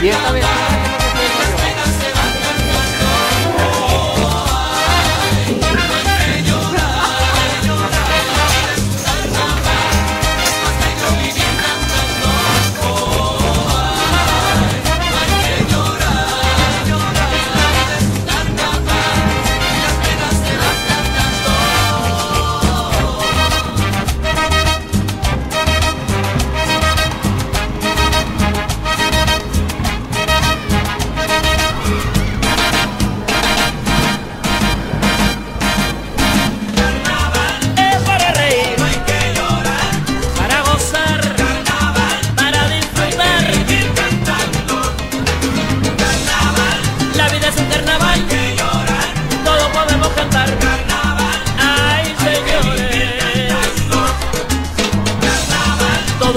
Y esta vez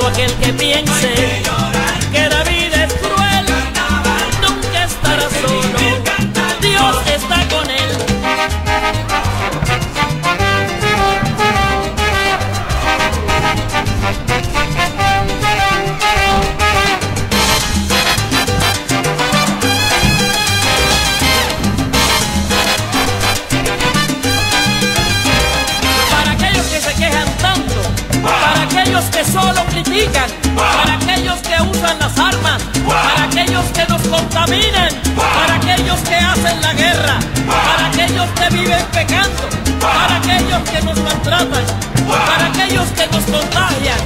aquel que piense que la vida es cruel, nunca estará solo, Dios está con él. Para aquellos que se quejan tanto, para aquellos que solo critican, para aquellos que usan las armas, para aquellos que nos contaminan, para aquellos que hacen la guerra, para aquellos que viven pecando, para aquellos que nos maltratan, para aquellos que nos contagian.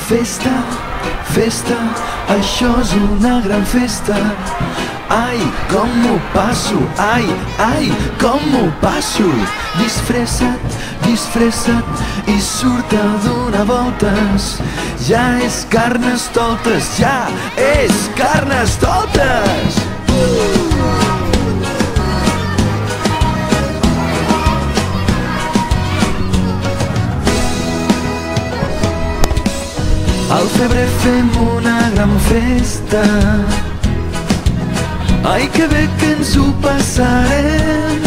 Festa, festa, això és una gran festa. ai, como passo, ai, ai, como passo. Disfressa't i surt a donar voltes. Ja és Carnestoltes, ja és Carnestoltes. Al febrer fem una gran festa. Ai, que bé que ens ho passarem,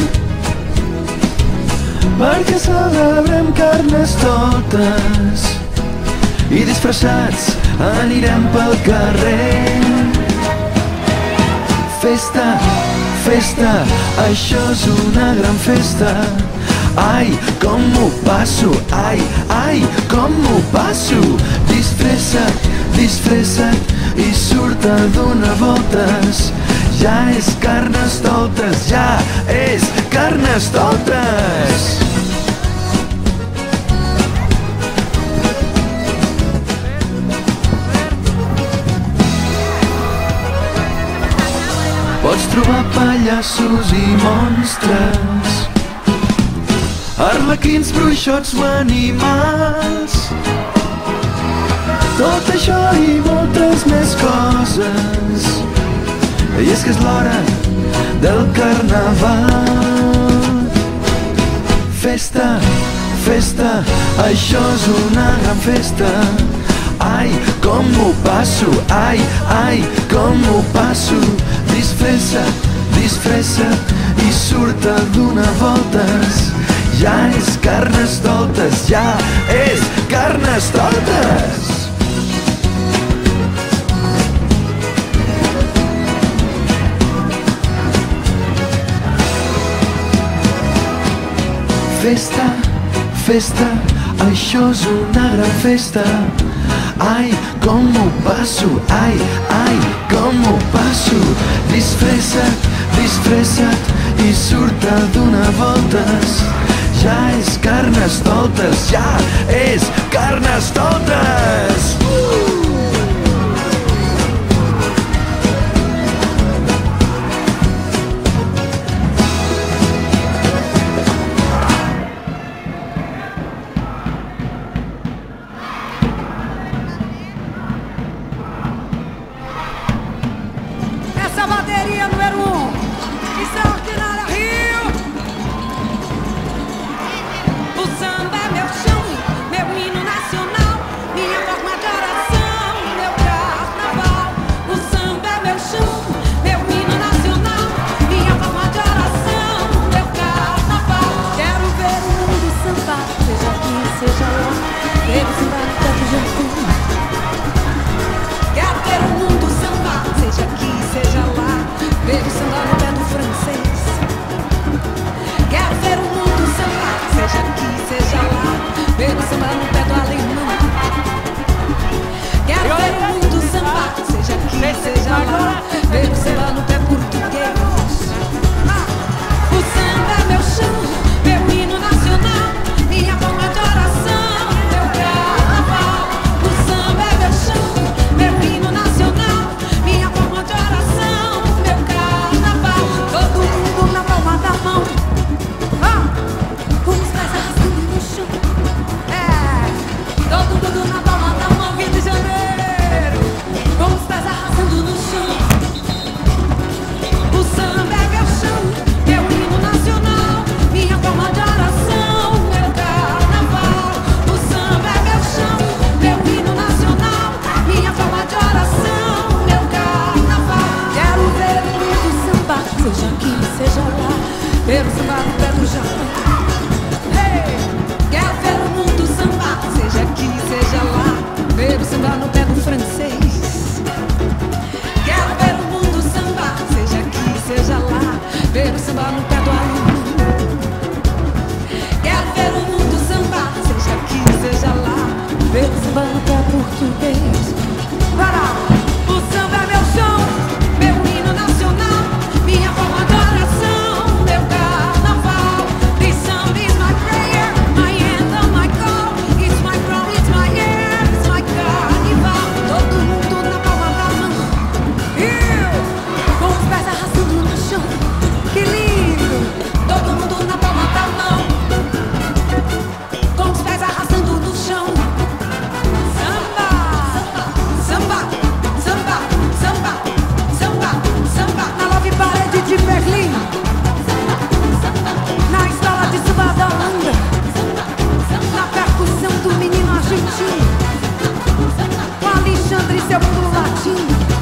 perquè celebrem Carnestoltes i disfressats anirem pel carrer. Festa, festa, això és una gran festa. Ai, com m'ho passo, ai, ai, com m'ho passo. Disfressa't i surt a donar voltes. Ja és Carnestoltes, ja és Carnestoltes. Pots trobar pallassos i monstres, arlequins, bruixots o animals. Tot això i moltes més coses. I és que és l'hora del carnaval. Festa, festa, això és una gran festa. Ai, com m'ho passo, ai, ai, com m'ho passo. Disfressa't i surt a donar voltes. Ja és Carnestoltes, ja és Carnestoltes. Festa, festa, això és una gran festa. Ai, com m'ho passo, ai, ai, com m'ho passo. Disfressa't i surt a donar voltes. Ja és Carnestoltes, ja és Carnestoltes. Essa bateria número 1, Extraordinária Rio. O samba é meu chão, meu hino nacional, minha forma de oração. segundo no latim.